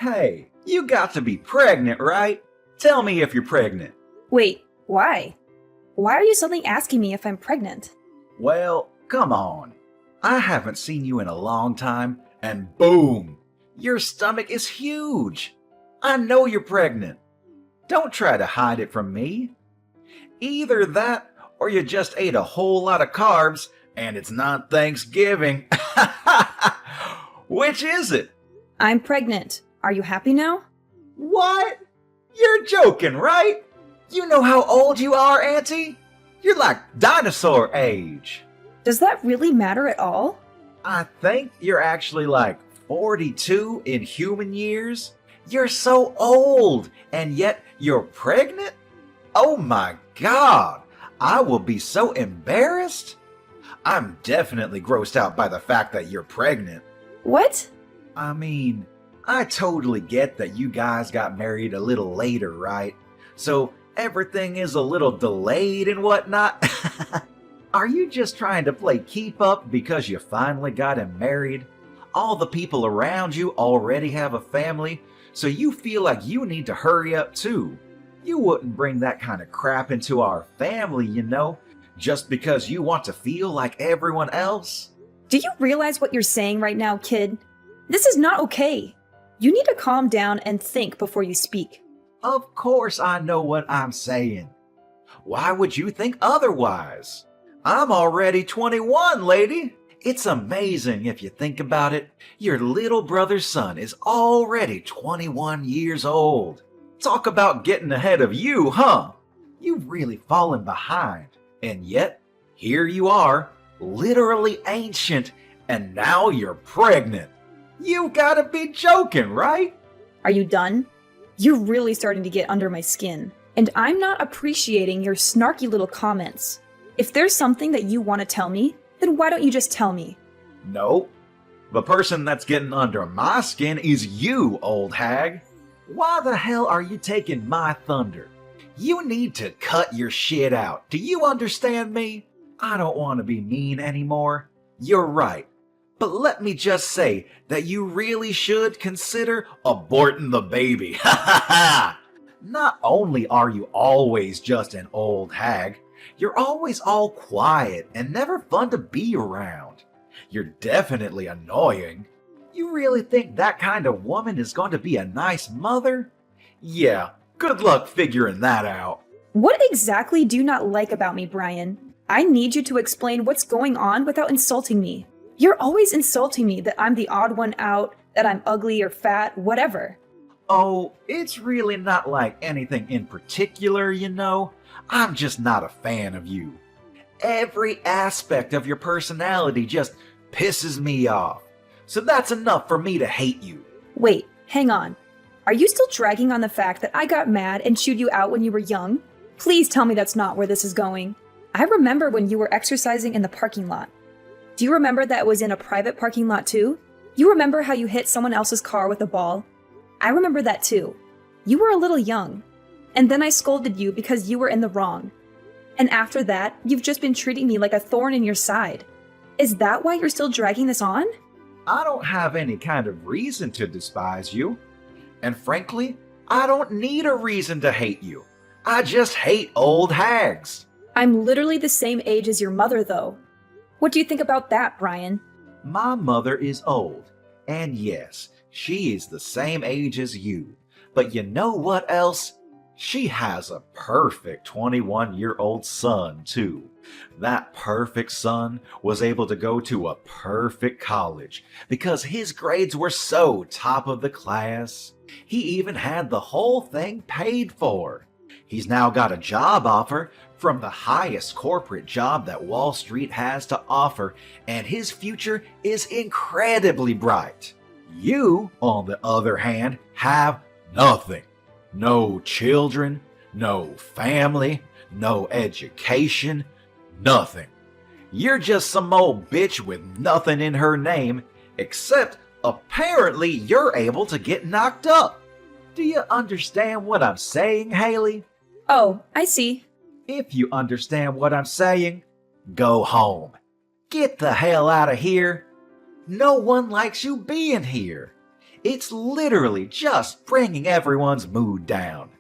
Hey, you got to be pregnant, right? Tell me if you're pregnant. Wait, why? Why are you suddenly asking me if I'm pregnant? Well, come on. I haven't seen you in a long time, and boom! Your stomach is huge. I know you're pregnant. Don't try to hide it from me. Either that, or you just ate a whole lot of carbs, and it's not Thanksgiving. Which is it? I'm pregnant. Are you happy now? What? You're joking, right? You know how old you are, Auntie? You're like dinosaur age. Does that really matter at all? I think you're actually like 42 in human years. You're so old, and yet you're pregnant? Oh my God, I will be so embarrassed. I'm definitely grossed out by the fact that you're pregnant. What? I mean, I totally get that you guys got married a little later, right? So everything is a little delayed and whatnot. Are you just trying to play keep up because you finally got him married? All the people around you already have a family, so you feel like you need to hurry up too. You wouldn't bring that kind of crap into our family, you know, just because you want to feel like everyone else. Do you realize what you're saying right now, kid? This is not okay. You need to calm down and think before you speak. Of course I know what I'm saying. Why would you think otherwise? I'm already 21, lady. It's amazing if you think about it. Your little brother's son is already 21 years old. Talk about getting ahead of you, huh? You've really fallen behind. And yet, here you are, literally ancient, and now you're pregnant. You gotta be joking, right? Are you done? You're really starting to get under my skin, and I'm not appreciating your snarky little comments. If there's something that you want to tell me, then why don't you just tell me? Nope. The person that's getting under my skin is you, old hag. Why the hell are you taking my thunder? You need to cut your shit out. Do you understand me? I don't want to be mean anymore. You're right. But let me just say that you really should consider aborting the baby. Ha ha ha! Not only are you always just an old hag, you're always all quiet and never fun to be around. You're definitely annoying. You really think that kind of woman is going to be a nice mother? Yeah, good luck figuring that out. What exactly do you not like about me, Brian? I need you to explain what's going on without insulting me. You're always insulting me that I'm the odd one out, that I'm ugly or fat, whatever. Oh, it's really not like anything in particular, you know. I'm just not a fan of you. Every aspect of your personality just pisses me off. So that's enough for me to hate you. Wait, hang on. Are you still dragging on the fact that I got mad and chewed you out when you were young? Please tell me that's not where this is going. I remember when you were exercising in the parking lot. Do you remember that it was in a private parking lot too? You remember how you hit someone else's car with a ball? I remember that too. You were a little young. And then I scolded you because you were in the wrong. And after that, you've just been treating me like a thorn in your side. Is that why you're still dragging this on? I don't have any kind of reason to despise you. And frankly, I don't need a reason to hate you. I just hate old hags. I'm literally the same age as your mother, though. What do you think about that, Brian? My mother is old, and yes, she is the same age as you. But you know what else? She has a perfect 21-year-old son, too. That perfect son was able to go to a perfect college because his grades were so top of the class. He even had the whole thing paid for. He's now got a job offer from the highest corporate job that Wall Street has to offer, and his future is incredibly bright. You, on the other hand, have nothing. No children, no family, no education, nothing. You're just some old bitch with nothing in her name, except apparently you're able to get knocked up. Do you understand what I'm saying, Haley? Oh, I see. If you understand what I'm saying, go home. Get the hell out of here. No one likes you being here. It's literally just bringing everyone's mood down.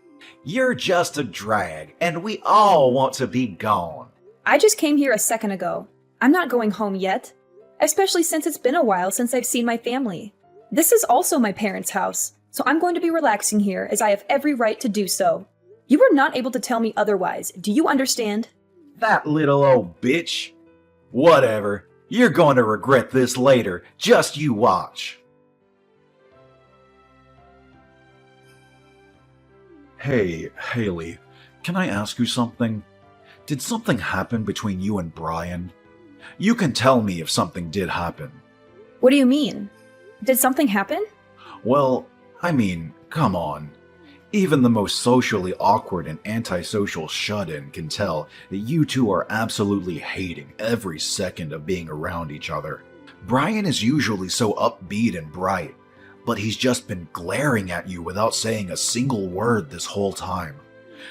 You're just a drag, and we all want to be gone. I just came here a second ago. I'm not going home yet, especially since it's been a while since I've seen my family. This is also my parents' house, so I'm going to be relaxing here as I have every right to do so. You were not able to tell me otherwise. Do you understand? That little old bitch. Whatever. You're going to regret this later. Just you watch. Hey, Haley, can I ask you something? Did something happen between you and Brian? You can tell me if something did happen. What do you mean? Did something happen? Well, I mean, come on. Even the most socially awkward and antisocial shut-in can tell that you two are absolutely hating every second of being around each other. Brian is usually so upbeat and bright, but he's just been glaring at you without saying a single word this whole time.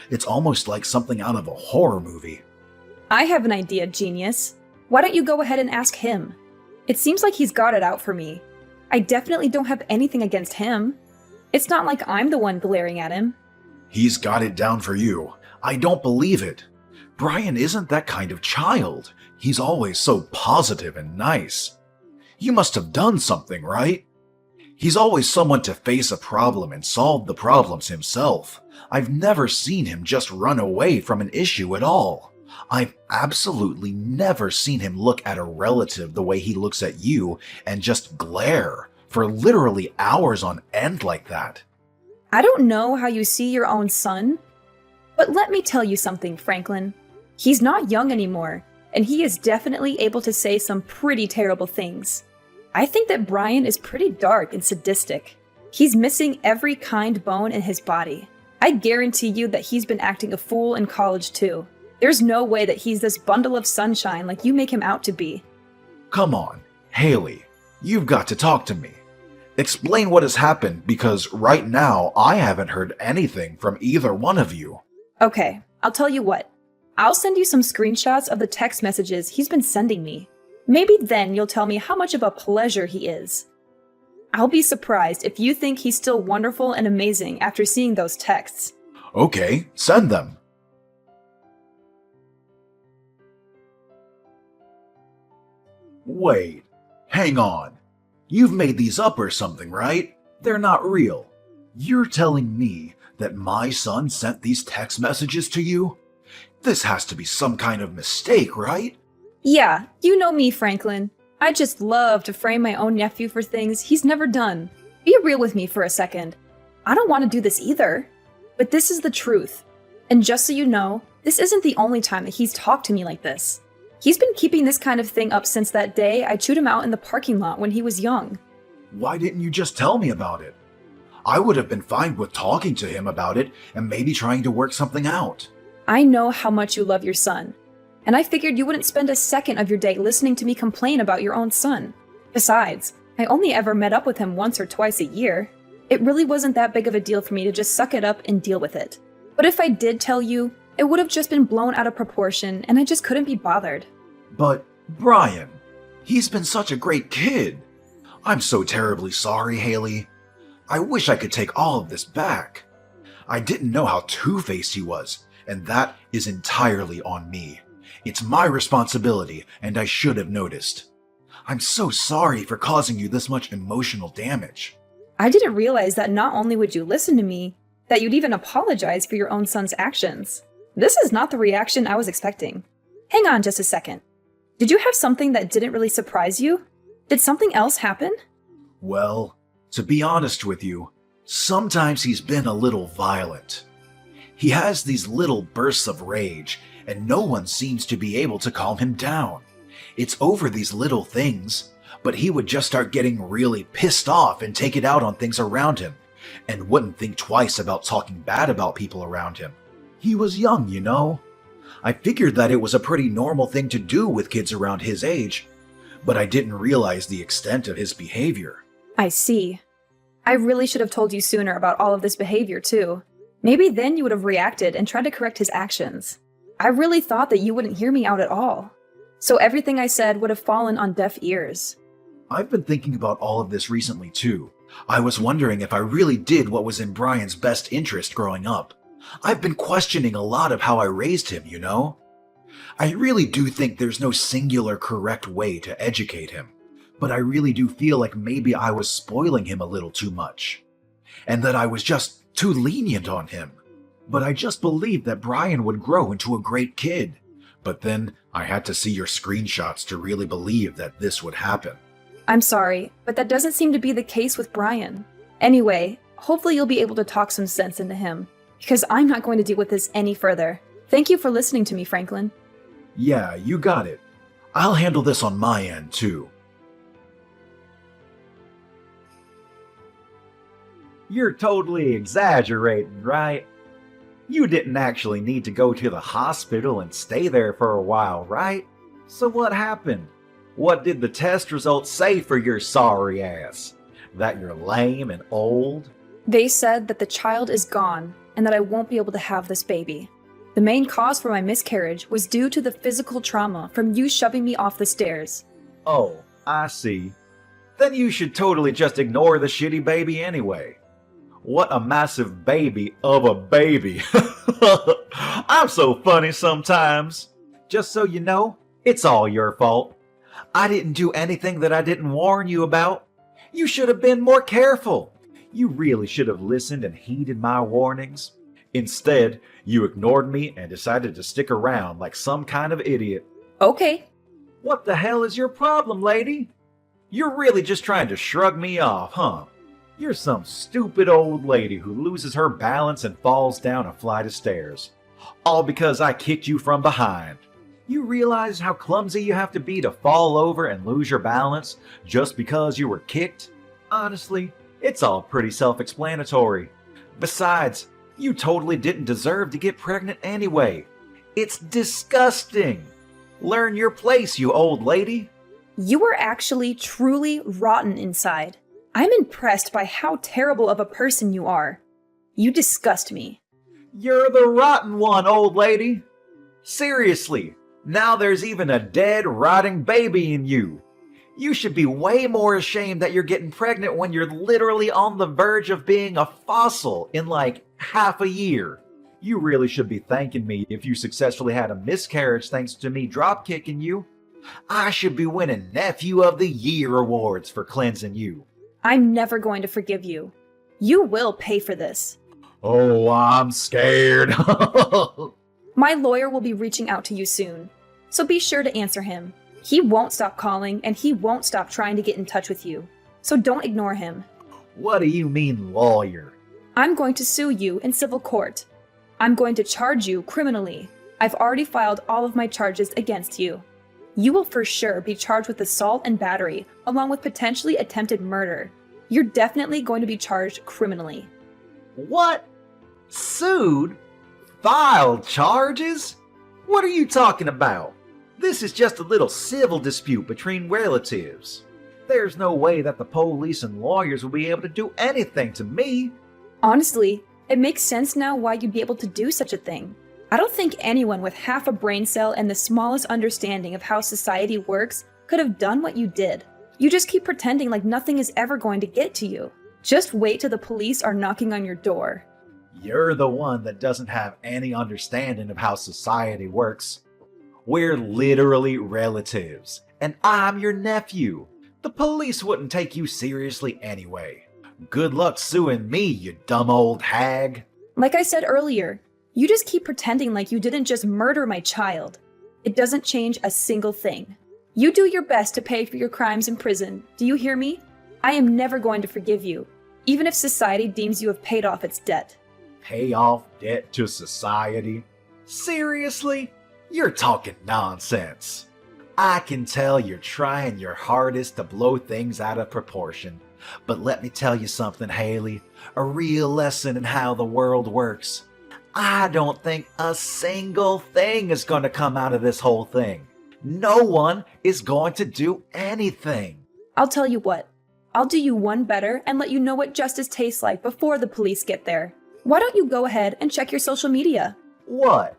It's almost like something out of a horror movie. I have an idea, genius. Why don't you go ahead and ask him? It seems like he's got it out for me. I definitely don't have anything against him. It's not like I'm the one glaring at him. He's got it down for you. I don't believe it. Brian isn't that kind of child. He's always so positive and nice. You must have done something, right? He's always someone to face a problem and solve the problems himself. I've never seen him just run away from an issue at all. I've absolutely never seen him look at a relative the way he looks at you and just glare for literally hours on end like that. I don't know how you see your own son, but let me tell you something, Franklin. He's not young anymore, and he is definitely able to say some pretty terrible things. I think that Brian is pretty dark and sadistic. He's missing every kind bone in his body. I guarantee you that he's been acting a fool in college too. There's no way that he's this bundle of sunshine like you make him out to be. Come on, Haley, you've got to talk to me. Explain what has happened, because right now I haven't heard anything from either one of you. Okay, I'll tell you what. I'll send you some screenshots of the text messages he's been sending me. Maybe then you'll tell me how much of a pleasure he is. I'll be surprised if you think he's still wonderful and amazing after seeing those texts. Okay, send them. Wait, hang on. You've made these up or something, right? They're not real. You're telling me that my son sent these text messages to you? This has to be some kind of mistake, right? Yeah, you know me, Franklin. I just love to frame my own nephew for things he's never done. Be real with me for a second. I don't want to do this either. But this is the truth. And just so you know, this isn't the only time that he's talked to me like this. He's been keeping this kind of thing up since that day I chewed him out in the parking lot when he was young. Why didn't you just tell me about it? I would have been fine with talking to him about it and maybe trying to work something out. I know how much you love your son, and I figured you wouldn't spend a second of your day listening to me complain about your own son. Besides, I only ever met up with him once or twice a year. It really wasn't that big of a deal for me to just suck it up and deal with it. But if I did tell you, it would have just been blown out of proportion, and I just couldn't be bothered. But, Brian, he's been such a great kid. I'm so terribly sorry, Haley. I wish I could take all of this back. I didn't know how two-faced he was, and that is entirely on me. It's my responsibility, and I should have noticed. I'm so sorry for causing you this much emotional damage. I didn't realize that not only would you listen to me, that you'd even apologize for your own son's actions. This is not the reaction I was expecting. Hang on just a second. Did you have something that didn't really surprise you? Did something else happen? Well, to be honest with you, sometimes he's been a little violent. He has these little bursts of rage, and no one seems to be able to calm him down. It's over these little things, but he would just start getting really pissed off and take it out on things around him, and wouldn't think twice about talking bad about people around him. He was young, you know. I figured that it was a pretty normal thing to do with kids around his age, but I didn't realize the extent of his behavior. I see. I really should have told you sooner about all of this behavior, too. Maybe then you would have reacted and tried to correct his actions. I really thought that you wouldn't hear me out at all. So everything I said would have fallen on deaf ears. I've been thinking about all of this recently too. I was wondering if I really did what was in Brian's best interest growing up. I've been questioning a lot of how I raised him, you know? I really do think there's no singular correct way to educate him, but I really do feel like maybe I was spoiling him a little too much, and that I was just too lenient on him. But I just believed that Brian would grow into a great kid. But then I had to see your screenshots to really believe that this would happen. I'm sorry, but that doesn't seem to be the case with Brian. Anyway, hopefully you'll be able to talk some sense into him, because I'm not going to deal with this any further. Thank you for listening to me, Franklin. Yeah, you got it. I'll handle this on my end, too. You're totally exaggerating, right? You didn't actually need to go to the hospital and stay there for a while, right? So what happened? What did the test results say for your sorry ass? That you're lame and old? They said that the child is gone and that I won't be able to have this baby. The main cause for my miscarriage was due to the physical trauma from you shoving me off the stairs. Oh, I see. Then you should totally just ignore the shitty baby anyway. What a massive baby of a baby. I'm so funny sometimes. Just so you know, it's all your fault. I didn't do anything that I didn't warn you about. You should have been more careful. You really should have listened and heeded my warnings. Instead, you ignored me and decided to stick around like some kind of idiot. Okay. What the hell is your problem, lady? You're really just trying to shrug me off, huh? You're some stupid old lady who loses her balance and falls down a flight of stairs. All because I kicked you from behind. You realize how clumsy you have to be to fall over and lose your balance just because you were kicked? Honestly, it's all pretty self-explanatory. Besides, you totally didn't deserve to get pregnant anyway. It's disgusting. Learn your place, you old lady. You are actually truly rotten inside. I'm impressed by how terrible of a person you are. You disgust me. You're the rotten one, old lady. Seriously, now there's even a dead, rotting baby in you. You should be way more ashamed that you're getting pregnant when you're literally on the verge of being a fossil in like half a year. You really should be thanking me if you successfully had a miscarriage thanks to me drop-kicking you. I should be winning Nephew of the Year awards for cleansing you. I'm never going to forgive you. You will pay for this. Oh, I'm scared. My lawyer will be reaching out to you soon, so be sure to answer him. He won't stop calling and he won't stop trying to get in touch with you, so don't ignore him. What do you mean, lawyer? I'm going to sue you in civil court. I'm going to charge you criminally. I've already filed all of my charges against you. You will for sure be charged with assault and battery, along with potentially attempted murder. You're definitely going to be charged criminally. What? Sued? Filed charges? What are you talking about? This is just a little civil dispute between relatives. There's no way that the police and lawyers will be able to do anything to me. Honestly, it makes sense now why you'd be able to do such a thing. I don't think anyone with half a brain cell and the smallest understanding of how society works could have done what you did. You just keep pretending like nothing is ever going to get to you. Just wait till the police are knocking on your door. You're the one that doesn't have any understanding of how society works. We're literally relatives, and I'm your nephew. The police wouldn't take you seriously anyway. Good luck suing me, you dumb old hag. Like I said earlier, you just keep pretending like you didn't just murder my child. It doesn't change a single thing. You do your best to pay for your crimes in prison. Do you hear me? I am never going to forgive you, even if society deems you have paid off its debt. Pay off debt to society? Seriously? You're talking nonsense. I can tell you're trying your hardest to blow things out of proportion. But let me tell you something, Haley. A real lesson in how the world works. I don't think a single thing is going to come out of this whole thing. No one is going to do anything. I'll tell you what. I'll do you one better and let you know what justice tastes like before the police get there. Why don't you go ahead and check your social media? What?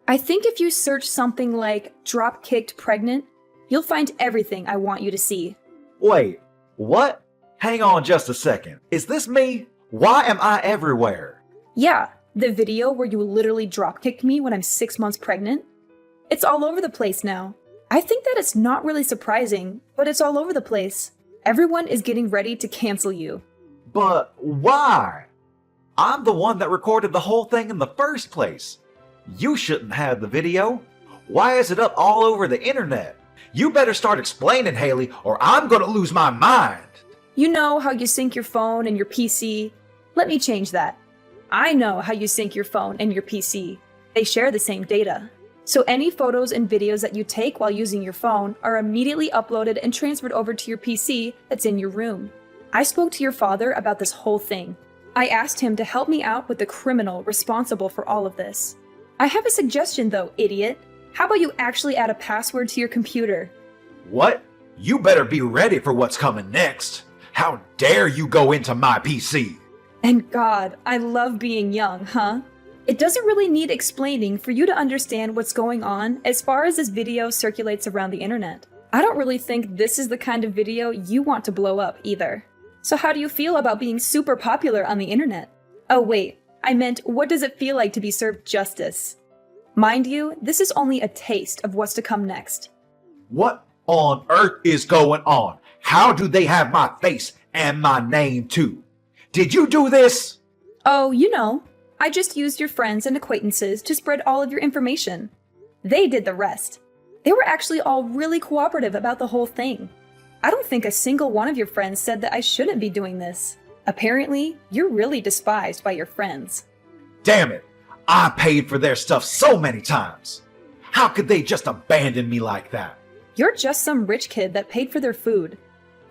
I think if you search something like drop-kicked pregnant, you'll find everything I want you to see. Wait, what? Hang on just a second. Is this me? Why am I everywhere? Yeah, the video where you literally dropkicked me when I'm 6 months pregnant. It's all over the place now. I think that it's not really surprising, but it's all over the place. Everyone is getting ready to cancel you. But why? I'm the one that recorded the whole thing in the first place. You shouldn't have the video. Why is it up all over the internet? You better start explaining, Haley, or I'm gonna lose my mind. You know how you sync your phone and your PC? Let me change that. I know how you sync your phone and your PC. They share the same data. So any photos and videos that you take while using your phone are immediately uploaded and transferred over to your PC that's in your room. I spoke to your father about this whole thing. I asked him to help me out with the criminal responsible for all of this. I have a suggestion though, idiot. How about you actually add a password to your computer? What? You better be ready for what's coming next. How dare you go into my PC? And God, I love being young, huh? It doesn't really need explaining for you to understand what's going on as far as this video circulates around the internet. I don't really think this is the kind of video you want to blow up either. So how do you feel about being super popular on the internet? Oh wait, I meant what does it feel like to be served justice? Mind you, this is only a taste of what's to come next. What on earth is going on? How do they have my face and my name too? Did you do this? Oh, you know, I just used your friends and acquaintances to spread all of your information. They did the rest. They were actually all really cooperative about the whole thing. I don't think a single one of your friends said that I shouldn't be doing this. Apparently, you're really despised by your friends. Damn it! I paid for their stuff so many times. How could they just abandon me like that? You're just some rich kid that paid for their food.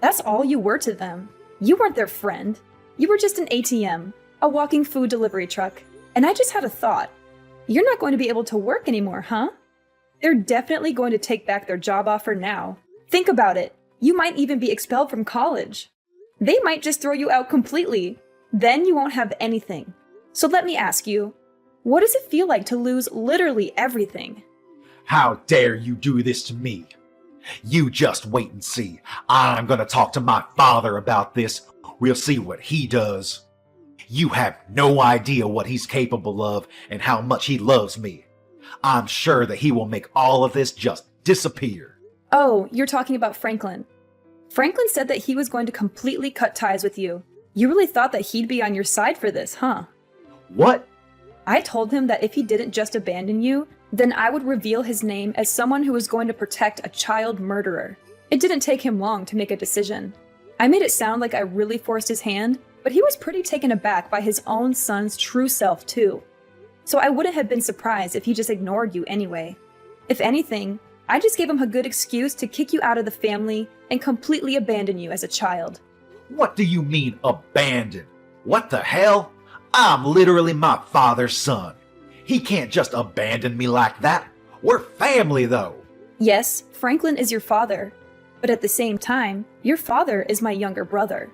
That's all you were to them. You weren't their friend. You were just an ATM, a walking food delivery truck. And I just had a thought. You're not going to be able to work anymore, huh? They're definitely going to take back their job offer now. Think about it. You might even be expelled from college. They might just throw you out completely. Then you won't have anything. So let me ask you, what does it feel like to lose literally everything? How dare you do this to me? You just wait and see. I'm gonna talk to my father about this. We'll see what he does. You have no idea what he's capable of and how much he loves me. I'm sure that he will make all of this just disappear. Oh, you're talking about Franklin. Franklin said that he was going to completely cut ties with you. You really thought that he'd be on your side for this, huh? What? I told him that if he didn't just abandon you, then I would reveal his name as someone who was going to protect a child murderer. It didn't take him long to make a decision. I made it sound like I really forced his hand, but he was pretty taken aback by his own son's true self too. So I wouldn't have been surprised if he just ignored you anyway. If anything, I just gave him a good excuse to kick you out of the family and completely abandon you as a child. What do you mean abandon? What the hell? I'm literally my father's son. He can't just abandon me like that. We're family though. Yes, Franklin is your father, but at the same time, your father is my younger brother.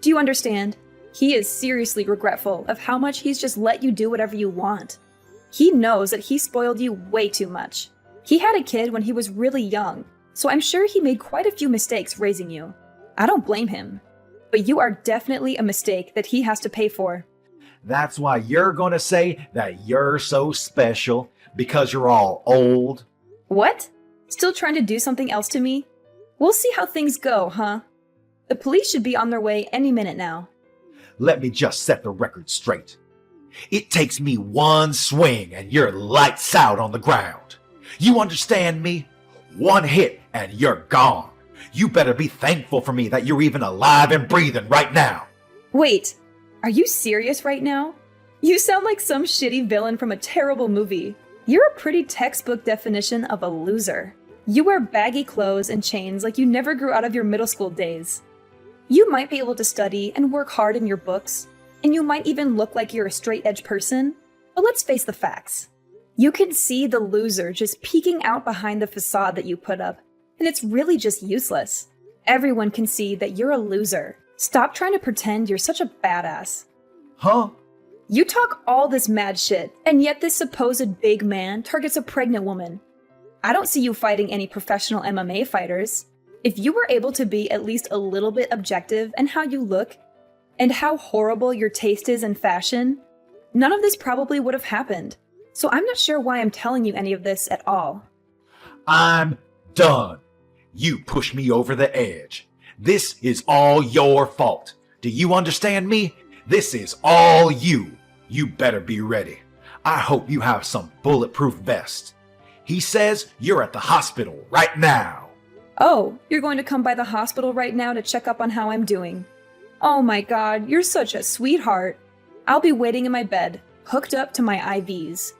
Do you understand? He is seriously regretful of how much he's just let you do whatever you want. He knows that he spoiled you way too much. He had a kid when he was really young, so I'm sure he made quite a few mistakes raising you. I don't blame him, but you are definitely a mistake that he has to pay for. That's why you're gonna say that you're so special because you're all old. What? Still trying to do something else to me? We'll see how things go, huh? The police should be on their way any minute now. Let me just set the record straight. It takes me one swing and you're lights out on the ground. You understand me? One hit and you're gone. You better be thankful for me that you're even alive and breathing right now. Wait, are you serious right now? You sound like some shitty villain from a terrible movie. You're a pretty textbook definition of a loser. You wear baggy clothes and chains like you never grew out of your middle school days. You might be able to study and work hard in your books, and you might even look like you're a straight-edge person, but let's face the facts. You can see the loser just peeking out behind the facade that you put up, and it's really just useless. Everyone can see that you're a loser. Stop trying to pretend you're such a badass. Huh? You talk all this mad shit, and yet this supposed big man targets a pregnant woman. I don't see you fighting any professional MMA fighters. If you were able to be at least a little bit objective in how you look and how horrible your taste is in fashion, none of this probably would have happened. So I'm not sure why I'm telling you any of this at all. I'm done. You pushed me over the edge. This is all your fault. Do you understand me? This is all you. You better be ready. I hope you have some bulletproof vest. He says you're at the hospital right now. Oh, you're going to come by the hospital right now to check up on how I'm doing. Oh my God, you're such a sweetheart. I'll be waiting in my bed, hooked up to my IVs.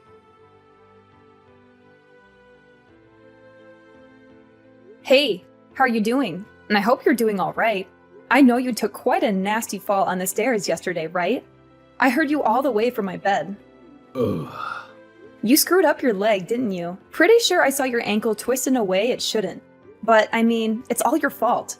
Hey, how are you doing? And I hope you're doing all right. I know you took quite a nasty fall on the stairs yesterday, right? I heard you all the way from my bed. Ugh. You screwed up your leg, didn't you? Pretty sure I saw your ankle twist in a way it shouldn't. But, I mean, it's all your fault.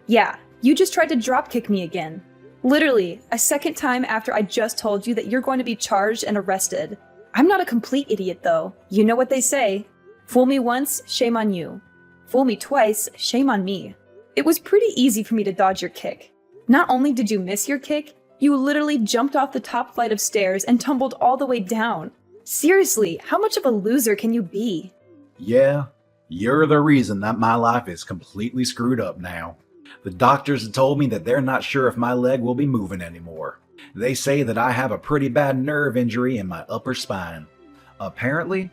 Yeah, you just tried to dropkick me again. Literally, a second time after I just told you that you're going to be charged and arrested. I'm not a complete idiot, though. You know what they say. Fool me once, shame on you. Fool me twice, shame on me. It was pretty easy for me to dodge your kick. Not only did you miss your kick, you literally jumped off the top flight of stairs and tumbled all the way down. Seriously, how much of a loser can you be? Yeah, you're the reason that my life is completely screwed up now. The doctors have told me that they're not sure if my leg will be moving anymore. They say that I have a pretty bad nerve injury in my upper spine. Apparently,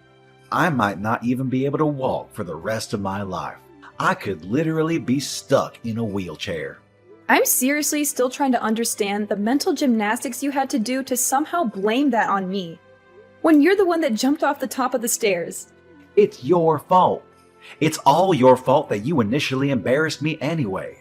I might not even be able to walk for the rest of my life. I could literally be stuck in a wheelchair. I'm seriously still trying to understand the mental gymnastics you had to do to somehow blame that on me. When you're the one that jumped off the top of the stairs. It's your fault. It's all your fault that you initially embarrassed me anyway.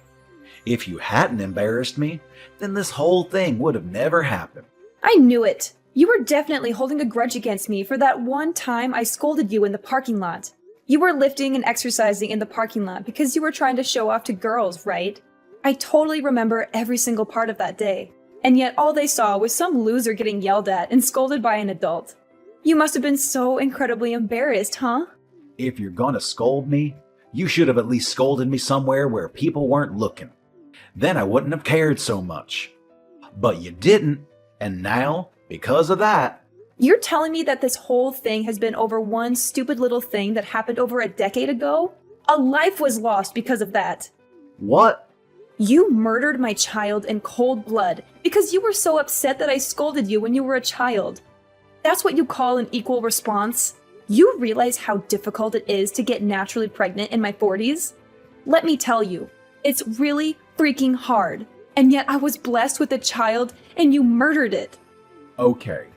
If you hadn't embarrassed me, then this whole thing would have never happened. I knew it. You were definitely holding a grudge against me for that one time I scolded you in the parking lot. You were lifting and exercising in the parking lot because you were trying to show off to girls, right? I totally remember every single part of that day. And yet all they saw was some loser getting yelled at and scolded by an adult. You must have been so incredibly embarrassed, huh? If you're gonna scold me, you should have at least scolded me somewhere where people weren't looking. Then I wouldn't have cared so much. But you didn't, and now, because of that... You're telling me that this whole thing has been over one stupid little thing that happened over a decade ago? A life was lost because of that. What? You murdered my child in cold blood because you were so upset that I scolded you when you were a child. That's what you call an equal response? You realize how difficult it is to get naturally pregnant in my 40s? Let me tell you, it's really freaking hard. And yet I was blessed with a child and you murdered it. Okay,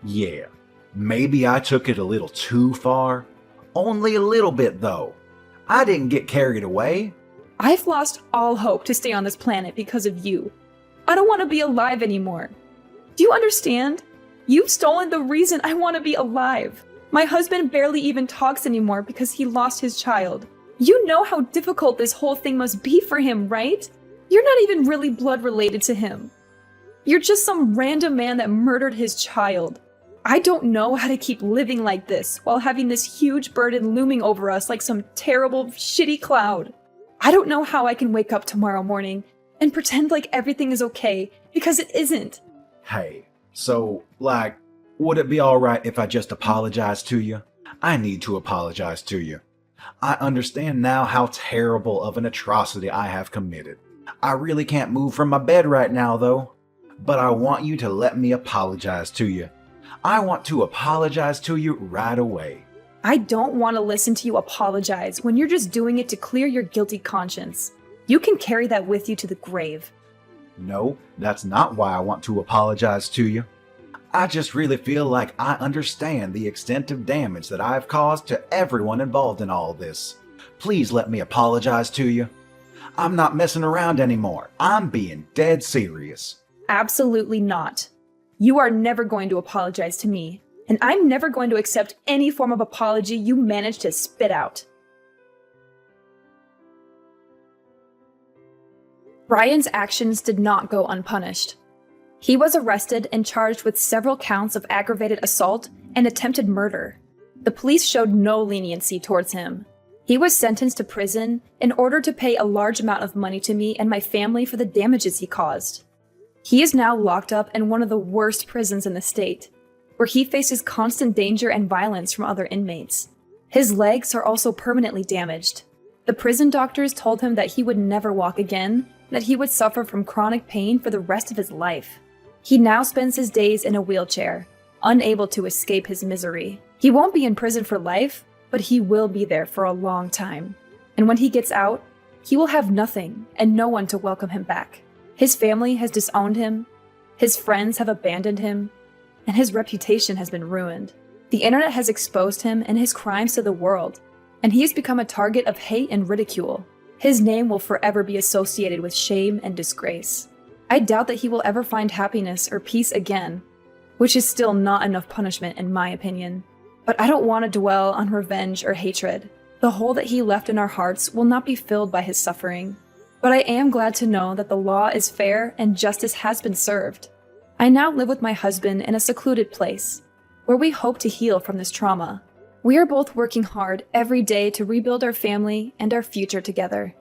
yeah, maybe I took it a little too far. Only a little bit though. I didn't get carried away. I've lost all hope to stay on this planet because of you. I don't want to be alive anymore. Do you understand? You've stolen the reason I want to be alive. My husband barely even talks anymore because he lost his child. You know how difficult this whole thing must be for him, right? You're not even really blood related to him. You're just some random man that murdered his child. I don't know how to keep living like this while having this huge burden looming over us like some terrible, shitty cloud. I don't know how I can wake up tomorrow morning and pretend like everything is okay, because it isn't. Hey, so, would it be alright if I just apologize to you? I need to apologize to you. I understand now how terrible of an atrocity I have committed. I really can't move from my bed right now, though. But I want you to let me apologize to you. I want to apologize to you right away. I don't want to listen to you apologize when you're just doing it to clear your guilty conscience. You can carry that with you to the grave. No, that's not why I want to apologize to you. I just really feel like I understand the extent of damage that I've caused to everyone involved in all this. Please let me apologize to you. I'm not messing around anymore. I'm being dead serious. Absolutely not. You are never going to apologize to me, and I'm never going to accept any form of apology you manage to spit out. Ryan's actions did not go unpunished. He was arrested and charged with several counts of aggravated assault and attempted murder. The police showed no leniency towards him. He was sentenced to prison in order to pay a large amount of money to me and my family for the damages he caused. He is now locked up in one of the worst prisons in the state, where he faces constant danger and violence from other inmates. His legs are also permanently damaged. The prison doctors told him that he would never walk again, and that he would suffer from chronic pain for the rest of his life. He now spends his days in a wheelchair, unable to escape his misery. He won't be in prison for life, but he will be there for a long time. And when he gets out, he will have nothing and no one to welcome him back. His family has disowned him, his friends have abandoned him, and his reputation has been ruined. The internet has exposed him and his crimes to the world, and he has become a target of hate and ridicule. His name will forever be associated with shame and disgrace. I doubt that he will ever find happiness or peace again, which is still not enough punishment in my opinion. But I don't want to dwell on revenge or hatred. The hole that he left in our hearts will not be filled by his suffering. But I am glad to know that the law is fair and justice has been served. I now live with my husband in a secluded place, where we hope to heal from this trauma. We are both working hard every day to rebuild our family and our future together.